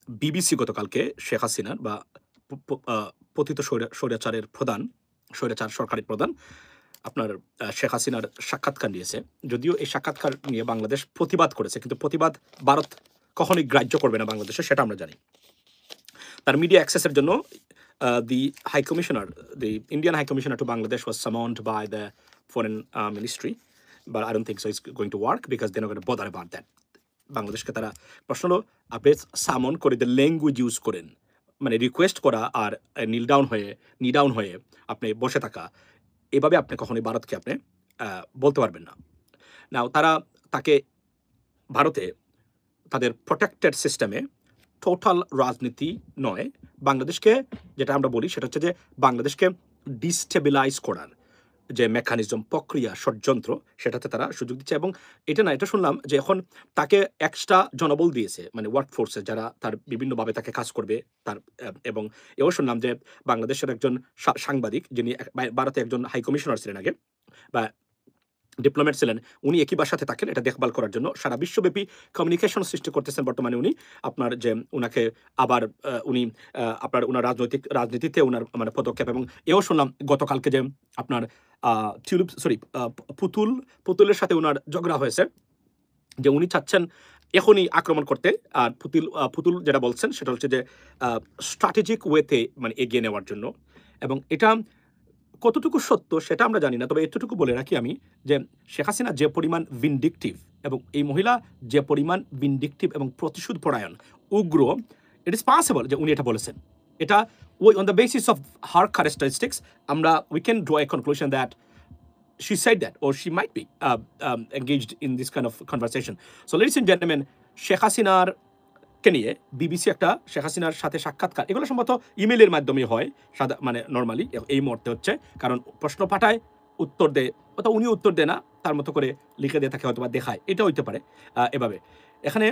BBC গতকালকে শেখ হাসিনার বা পতিত স্বৈরাচারের প্রধান, স্বৈরাচার সরকারের প্রধান আপনার শেখ হাসিনার সাক্ষাৎকার নিয়েছে। যদিও এই সাক্ষাৎকার নিয়ে বাংলাদেশ প্রতিবাদ করেছে, কিন্তু প্রতিবাদ ভারত কখনোই গ্রাহ্য করবে না বাংলাদেশে, সেটা আমরা জানি। তার মিডিয়া অ্যাক্সেসের জন্য the High Commissioner, the Indian High Commissioner to Bangladesh was summoned by the Foreign Ministry, but I don't think so it's going to work because they're not going to bother about that. বাংলাদেশকে তারা প্রশ্ন হলো, আপনি সামন করে the language use করেন, মানে request করা আর নি ডাউন হয়ে আপনি বসে থাকা, এভাবে আপনি কখনোই ভারতকে আপনি বলতে পারবেন না। নাও তাকে ভারতে তাদের প্রোটেক্টেড সিস্টেমে টোটাল রাজনীতি নয়, বাংলাদেশকে যেটা আমরা বলি সেটা হচ্ছে যে বাংলাদেশকে ডিস্টেবিলাইজ করার যে মেকানিজম, প্রক্রিয়া, ষড়যন্ত্র, সেটাতে তারা সুযোগ দিচ্ছে। এবং এটা শুনলাম যে এখন তাকে এক্সট্রা জনবল দিয়েছে, মানে ওয়ার্ক ফোর্সে যারা তার বিভিন্নভাবে তাকে কাজ করবে তার। এবং এও শুনলাম যে বাংলাদেশের একজন সাংবাদিক, যিনি ভারতে একজন হাই কমিশনার ছিলেন আগে বা ডিপ্লোমেট ছিলেন, উনি একই বাসাতে থাকেন এটা দেখভাল করার জন্য সারা বিশ্বব্যাপী কমিউনিকেশন সৃষ্টি করতেছেন বর্তমানে উনি। আপনার যে উনাকে আবার উনি আপনার উনার রাজনীতিতে উনার মানে পদক্ষেপ। এবং এও শুনলাম গতকালকে যে আপনার পুতুলের সাথে উনার ঝগড়া হয়েছে, যে উনি চাচ্ছেন এখনই আক্রমণ করতে। আর পুতুল যেটা বলছেন সেটা হচ্ছে যে স্ট্র্যাটেজিক ওয়েতে মানে এগিয়ে নেওয়ার জন্য। এবং এটা কতটুকু সত্য সেটা আমরা জানি না, তবে এতটুকু বলে রাখি আমি যে শেখ হাসিনা যে পরিমাণ ভিন্ডিকটিভ এবং এই মহিলা যে পরিমাণ ভিন্ডিকটিভ এবং প্রতিশোধ পরায়ণ, উগ্র, ইট ইজ পসিবল যে উনি এটা বলেছেন। এটা ওই on the basis of her characteristics আমরা we can draw a conclusion that she said that or she might be engaged in this kind of conversation. So ladies and gentlemen, Sheikh হাসিনার কে নিয়ে BBC একটা শেখ হাসিনার সাথে সাক্ষাৎকার, এগুলো সম্ভবত ইমেলের মাধ্যমে হয় মানে নর্মালি এই মুহূর্তে হচ্ছে, কারণ প্রশ্ন পাঠায়, উত্তর দেয়, অথবা উনি উত্তর দেয় না, তার মতো করে লিখে দিয়ে থাকে, হয়তো বা দেখায়, এটা হইতে পারে এভাবে। এখানে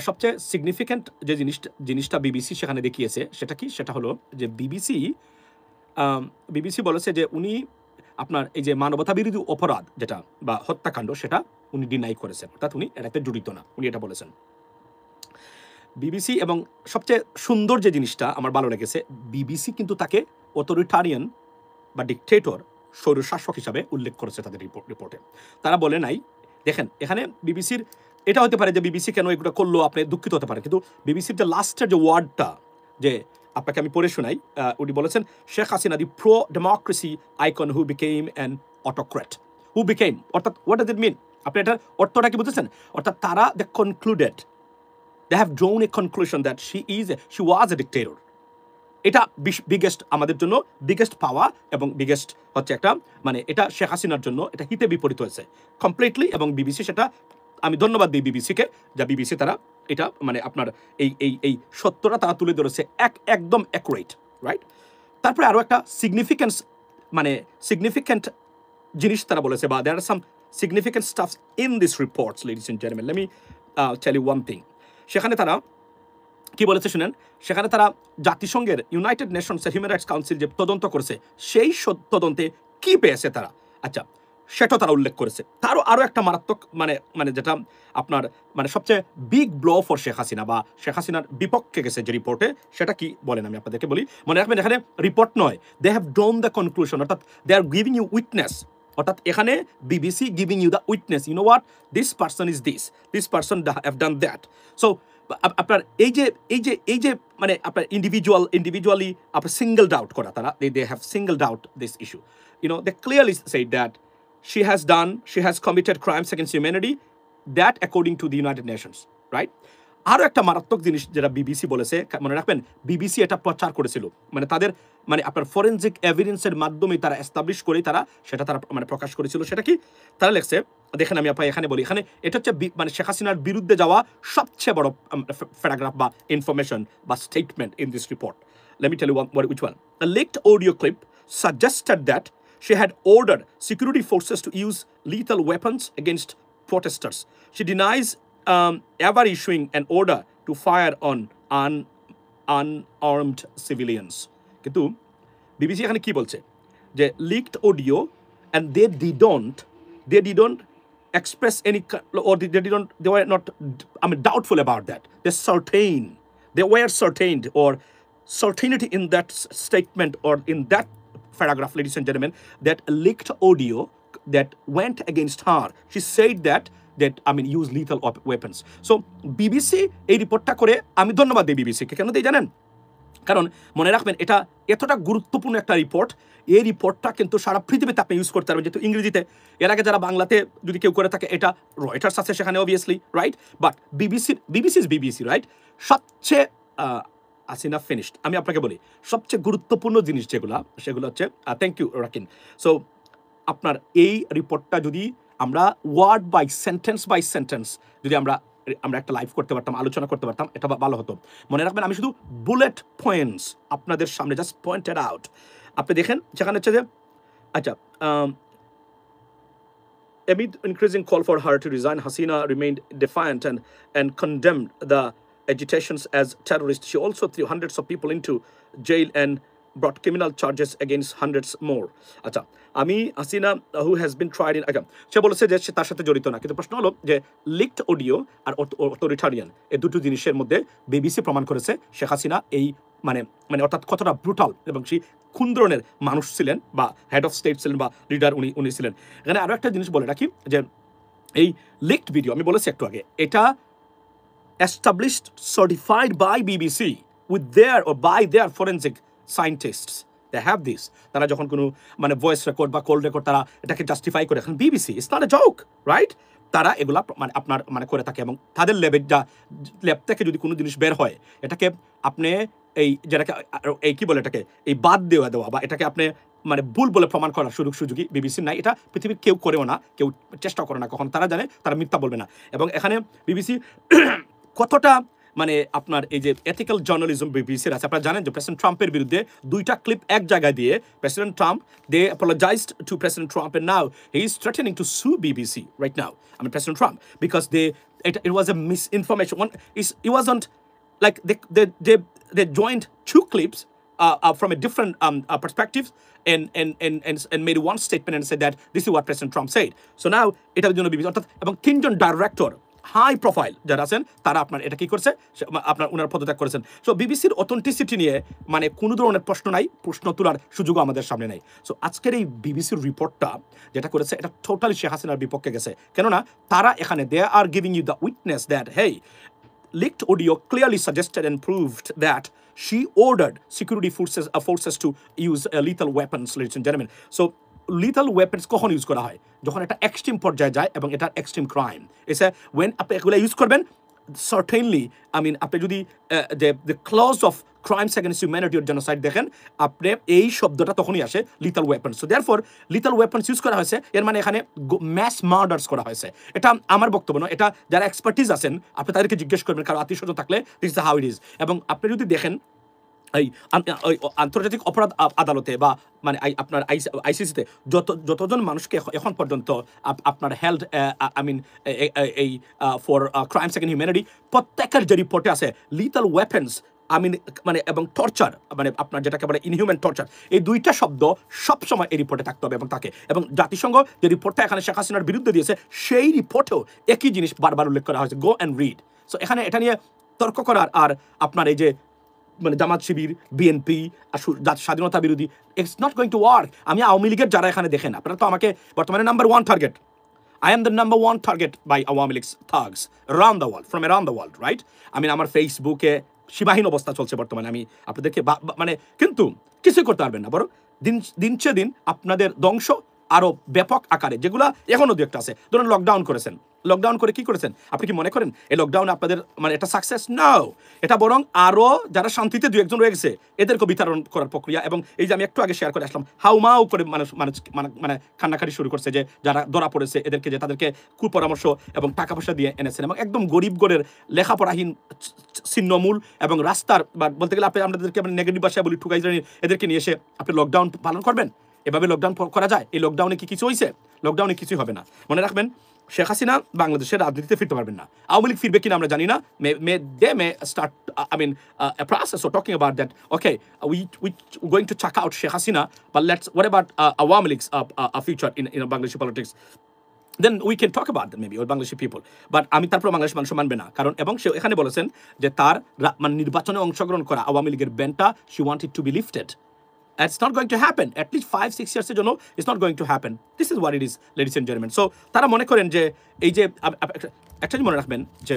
সবচেয়ে সিগনিফিক্যান্ট যে জিনিসটা বিবিসি সেখানে দেখিয়েছে সেটা কি, সেটা হলো যে বিবিসি বলেছে যে উনি আপনার এই যে মানবতা বিরোধী অপরাধ যেটা বা হত্যাকাণ্ড, সেটা উনি ডিনাই করেছেন, অর্থাৎ উনি এটাতে জড়িত না, উনি এটা বলেছেন বিবিসি। এবং সবচেয়ে সুন্দর যে জিনিসটা আমার ভালো লেগেছে, বিবিসি কিন্তু তাকে অথরিটারিয়ান বা ডিকটেটর, স্বৈরশাসক হিসাবে উল্লেখ করেছে তাদের রিপোর্টে। তারা বলে নাই, দেখেন এখানে বিবিসির এটা হতে পারে যে বিবিসি কেন এগুলো করলো আপনি দুঃখিত হতে পারে, কিন্তু বিবিসির যে লাস্টের যে ওয়ার্ডটা, যে আপনাকে আমি পড়ে শোনাই, উনি বলেছেন Sheikh Hasina the pro democracy icon who became an autocrat, who became, অর্থাৎ হোয়াট ডাজ ইট মিন, আপনি এটার অর্থটা কি বুঝতেছেন? অর্থাৎ তারা they concluded, they have drawn a conclusion that she was a dictator. এটা বিগেস্ট আমাদের জন্য বিগেস্ট পাওয়া এবং বিগেস্ট হচ্ছে একটা মানে এটা শেখ হাসিনার জন্য এটা হিতে বিপরীত হয়েছে কমপ্লিটলি। এবং বিবিসি সেটা আমি ধন্যবাদ দিই বিবিসিকে, যা বিবিসি তারা এটা মানে আপনার এই সত্যটা তারা তুলে ধরেছে একদম অ্যাকুরেট, রাইট? তারপরে আরও একটা সিগনিফিক্যান্ট জিনিস তারা বলেছে, বা there are some significant stuffs in this reports, ladies and gentleman, let me tell you one thing. সেখানে তারা কি বলেছে শুনেন, সেখানে তারা জাতিসংঘের ইউনাইটেড নেশনসের হিউম্যান রাইটস কাউন্সিল যে তদন্ত করেছে সেই তদন্তে কি পেয়েছে তারা, আচ্ছা সেটাও তারা উল্লেখ করেছে। তারও আরও একটা মারাত্মক মানে যেটা আপনার মানে সবচেয়ে big blow for Sheikh Hasina বা শেখ হাসিনার বিপক্ষে গেছে যে রিপোর্টে, সেটা কি বলেন আমি আপনাদেরকে বলি। মনে রাখবেন এখানে রিপোর্ট নয়, they have drawn the conclusion, অর্থাৎ they are giving you witness, অর্থাৎ এখানে BBC giving you the witness, you know what, this person is this person have done that. So আপনার এই যে মানে আপনার ইন্ডিভিজুয়ালি আপনার সিঙ্গেলড আউট করা, তারা they have singled out this issue, you know, they clearly said that she has committed crimes against humanity, that according to the United Nations, right? আরও একটা মারাত্মক জিনিস যেটা বিবিসি বলেছে, মনে রাখবেন বিবিসি এটা প্রচার করেছিল, মানে তাদের মানে আপনার ফরেনজিক এভিডেন্সের মাধ্যমে তারা এস্টাবলিশ করেই তারা মানে প্রকাশ করেছিল। সেটা কি তারা লেখছে, দেখেন আমি আপনার এখানে বলি, এখানে এটা হচ্ছে মানে শেখ হাসিনার বিরুদ্ধে যাওয়া সবচেয়ে বড় প্যারাগ্রাফ বা ইনফরমেশন বা statement in this report. Let me tell you which one. A leaked audio clip suggested that she had ordered security forces to use lethal weapons against protesters. She denies ever issuing an order to fire on unarmed civilians. কিন্তু BBC এখানে কি বলছে যে leaked audio and they didn't express any, or they were not, I mean, doubtful about that. They're certain They were certain or certainty in that statement or in that paragraph, ladies and gentlemen, that leaked audio that went against her. She said that use lethal weapons. So BBC এই রিপোর্টটা করে আমি ধন্যবাদ দিই বিবিসিকে। কেন দিই জানেন? কারণ মনে রাখবেন এটা এতটা গুরুত্বপূর্ণ একটা রিপোর্ট, এই রিপোর্টটা কিন্তু সারা পৃথিবীতে আপনি ইউজ করতে পারবেন, যেহেতু ইংরেজিতে। এর আগে যারা বাংলাতে যদি কেউ করে থাকে, এটা রয়টার্স আছে সেখানে obviously, right? But BBC, right? সবচেয়ে আসিনা ফিনিশড, আমি আপনাকে বলি সবচেয়ে গুরুত্বপূর্ণ জিনিস সেগুলো হচ্ছে, থ্যাংক ইউ রাকিন। সো আপনার এই রিপোর্টটা যদি আমরা ওয়ার্ড বাই সেন্টেন্স যদি আমরা একটা লাইভ করতে পারতাম, আলোচনা করতে পারতাম, এটা ভালো হতো। মনে রাখবেন আমি শুধু বুলেট পয়েন্টস আপনাদের সামনে জাস্ট পয়েন্টেড আউট। আপনি দেখেন যেখানে হচ্ছে যে আচ্ছা, amid increasing call for her to resign, Hasina remained defiant and condemned the agitations as terrorists. She also threw hundreds of people into jail and brought criminal charges against hundreds more. আচ্ছা, আমি Hasina who has been tried in, আচ্ছা, সে বলেছে যে সে তার সাথে জড়িত না, কিন্তু প্রশ্ন হলো যে লিকড অডিও আর অথরিটারিয়ান এই দুটো জিনিসের মধ্যে বিবিসি প্রমাণ করেছে শেখ হাসিনা এই মানে অর্থাৎ কতটা ব্রুটাল এবং সেই কোন ধরনের মানুষ ছিলেন বা হেড অফ স্টেট ছিলেন বা লিডার উনি ছিলেন। এখানে আরও একটা জিনিস বলে রাখি যে এই লিকড ভিডিও আমি বলেছি একটু আগে, এটা established, certified by BBC with their or by their forensic scientists. They have this. তারা যখন কোনো ভয়েস রেকর্ড বা কল রেকর্ড তারা এটাকে জাস্টিফাই করে, এখন BBC, it's not a joke, right? তারা এগুলা আপনার করে থাকে এবং তাদের ল্যাব থেকে যদি কোনো জিনিস বের হয়, এটাকে আপনি যেটাকে কি বলে, এটাকে বাদ দেওয়া বা এটাকে আপনি ভুল বলে প্রমাণ করার সুযোগই বিবিসির নাই। এটা পৃথিবীর কেউ করেও না, কেউ চেষ্টা করে না কখন। তারা জানে তারা মিথ্যা বলবে না। এবং এখানে বিবিসি কতটা আপনার এই যে এথিক্যাল জার্নালিজম বিবিসির আছে। আপনারা জানেন যে প্রেসিডেন্ট ট্রাম্পের বিরুদ্ধে দুইটা ক্লিপ এক জায়গায় দিয়ে president Trump they apologised to president Trump and now he is threatening to sue BBC right now. President Trump, because it was a misinformation. It wasn't like they joined two clips from a different perspectives and made one statement and said that this is what President Trump said. So now এটার জন্য BBC অর্থাৎ এবং তিনজন director high profile যারা আছেন তারা আপনার এটা কি করছে, ওনার পদত্যাগ করেছেন। সো বিবিসির অথেন্টিসিটি নিয়ে কোনো ধরনের প্রশ্ন তোলার সুযোগও আমাদের সামনে নেই। সো আজকের এই বিবিসির রিপোর্টটা যেটা করেছে এটা টোটালি শেখ হাসিনার বিপক্ষে গেছে। কেননা তারা এখানে they are giving you the witness that hey, leaked audio clearly suggested and proved that she ordered security forces to use lethal weapons, ladies and gentlemen. So lethal weapons কখন ইউজ করা হয়? যখন একটা এক্সট্রিম পর্যায়ে যায় এবং এটা extreme crime. এসে ওয়েন আপনি এগুলো ইউজ করবেন, সার্টেনলি আপনি যদি the clause of crimes against humanity or genocide দেখেন, আপনি এই শব্দটা তখনই আসে lethal weapons. So therefore lethal weapons use করা হয়েছে, এর এখানে ম্যাস মার্ডার্স করা হয়েছে। এটা আমার বক্তব্য নয়, এটা যারা এক্সপার্টিস আছেন আপনি তাদেরকে জিজ্ঞেস করবেন, কারো আত্মীয় স্বজন থাকলে this is how it is. এবং আপনি যদি দেখেন এই আন্তর্জাতিক অপরাধ আদালতে বা আপনার আইসিসিতে যতজন মানুষকে এখন পর্যন্ত আপনার held for crimes against humanity, প্রত্যেকের যে রিপোর্টে আছে লিথাল ওয়েপন্স এবং টর্চার, আপনার যেটাকে বলে ইনহিউম্যান টর্চার, এই দুইটা শব্দ সবসময় এই রিপোর্টে থাকতে হবে এবং থাকে। এবং জাতিসংঘ যে রিপোর্টটা এখানে শেখ হাসিনার বিরুদ্ধে দিয়েছে, সেই রিপোর্টেও একই জিনিস বারবার উল্লেখ করা হয়েছে, গো অ্যান্ড রিড। সো এখানে এটা নিয়ে তর্ক করার আর আপনার এই যে জামাত শিবির, বিএনপি, স্বাধীনতা বিরোধী, it's not going to work. আমি আওয়ামী লীগের যারা এখানে দেখেন, আপনারা তো আমাকে বর্তমানে number one target, I am the number one target by Awami League's thugs around the world, from around the world, right? আমার ফেসবুকে সীমাহীন অবস্থা চলছে বর্তমানে। আমি আপনাদেরকে কিন্তু কিছুই করতে পারবেন না, বরং দিন আপনাদের ধ্বংস আরো ব্যাপক আকারে, যেগুলো এখনো দু একটা আছে। ধরুন লকডাউন করেছেন, লকডাউন করে কি করেছেন? আপনি কি মনে করেন এই লকডাউনে আপনাদের এটা সাকসেস? নাও, এটা বরং আরো যারা শান্তিতে দু একজন রয়ে গেছে এদেরকে বিতরণ করার প্রক্রিয়া। এবং এই যে আমি একটু আগে শেয়ার করে আসলাম, হাউমাউ করে মানুষ কান্নাকাটি শুরু করছে যে যারা ধরা পড়েছে এদেরকে, যে তাদেরকে কুপরামর্শ এবং টাকা পয়সা দিয়ে এনেছেন, এবং একদম গরিব গড়ের লেখাপড়াহীন ছিন্নমূল এবং রাস্তার বলতে গেলে আপনাদেরকে নেগেটিভ ভাষায় বলি ঠুকাই জানি, এদেরকে নিয়ে এসে আপনি লকডাউন পালন করবেন? এভাবে লকডাউন করা যায়? এই লকডাউনে কি কিছু হয়েছে? লকডাউনে কিছুই হবে না। মনে রাখবেন, শেখ হাসিনা বাংলাদেশের রাজনীতিতে ফিরতে পারবেন না। আওয়ামী লীগ ফিরবে কিনা আমরা জানি না। মে start a process of talking about that. Okay, we going to check out Sheikh Hasina, but what about Awami League's future in Bangladeshi politics? then we can talk about them maybe or Bangladeshi people. But আমি তারপর বাংলাদেশ মানুষ মানবে না, কারণ এবং সে এখানে বলেছেন যে তার মানে নির্বাচনে অংশগ্রহণ করা আওয়ামী লীগের ব্যানটা she wanted to be lifted. It's not going to happen. At least 5-6 years এর জন্য it's not going to happen. This is what it is, ladies and gentlemen. So তারা মনে করেন যে এই যে একটা জিনিস মনে রাখবেন যে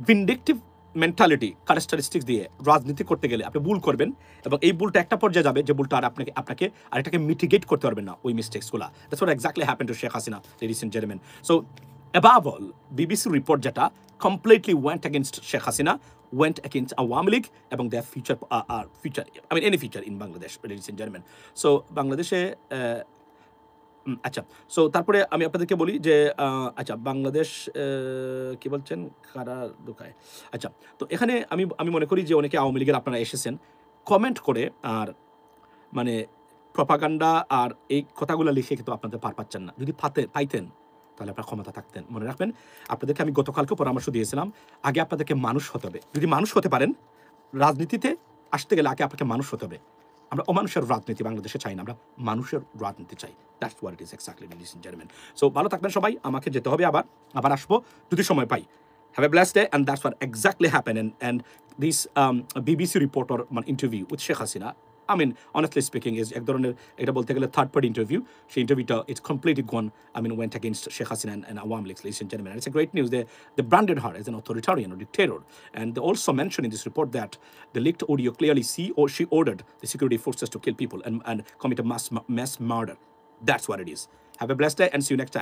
vindictive মেন্টালিটি ক্যারেক্টারিস্টিক্স দিয়ে রাজনীতি করতে গেলে আপনি ভুল করবেন, এবং এই ভুলটা একটা পর্যায়ে যাবে যে ভুলটা আর আপনাকে আরেকটাকে মিটিগেট করতে পারবেন না ওই মিস্টেক্সগুলো। That's what exactly happen to Sheikh Hasina, ladies and gentleman. So above all BBC report যেটা completely went against Sheikh Hasina, went against Awami League এবং their future I mean any future in Bangladesh, ladies and gentleman. So বাংলাদেশে আচ্ছা, সো তারপরে আমি আপনাদেরকে বলি যে আচ্ছা বাংলাদেশ কি বলছেন কারা ঢোকায়। আচ্ছা, তো এখানে আমি মনে করি যে অনেকে আওয়ামী লীগের আপনারা এসেছেন কমেন্ট করে আর মানে প্রপাগান্ডা আর এই কথাগুলো লিখে কিন্তু আপনাদের পার পাচ্ছেন না। যদি পাইতেন তাহলে আপনার ক্ষমতা থাকতেন। মনে রাখবেন, আপনাদেরকে আমি গতকালকে পরামর্শ দিয়েছিলাম, আগে আপনাদেরকে মানুষ হতে হবে। যদি মানুষ হতে পারেন, রাজনীতিতে আসতে গেলে আগে আপনাকে মানুষ হতে হবে। আমরা অমানুষের রাজনীতি বাংলাদেশে চাই না, আমরা মানুষের রাজনীতি চাই। That's what it is exactly, ladies and gentleman. So ভালো থাকবেন সবাই, আমাকে যেতে হবে, আবার আসবো যদি সময় পাই। Have a blessed day, and that's what exactly happened. And this BBC reporter interview with Sheikh Hasina, I mean, honestly speaking, is ek dhoroner eta bolte gele third party interview. She interviewta it's completely gone. I mean, went against Sheikh Hasina and Awam League, ladies and gentlemen. And it's a great news. They branded her as an authoritarian or dictator, and they also mentioned in this report that the leaked audio clearly she ordered the security forces to kill people and commit a mass murder. That's what it is. Have a blessed day and see you next time.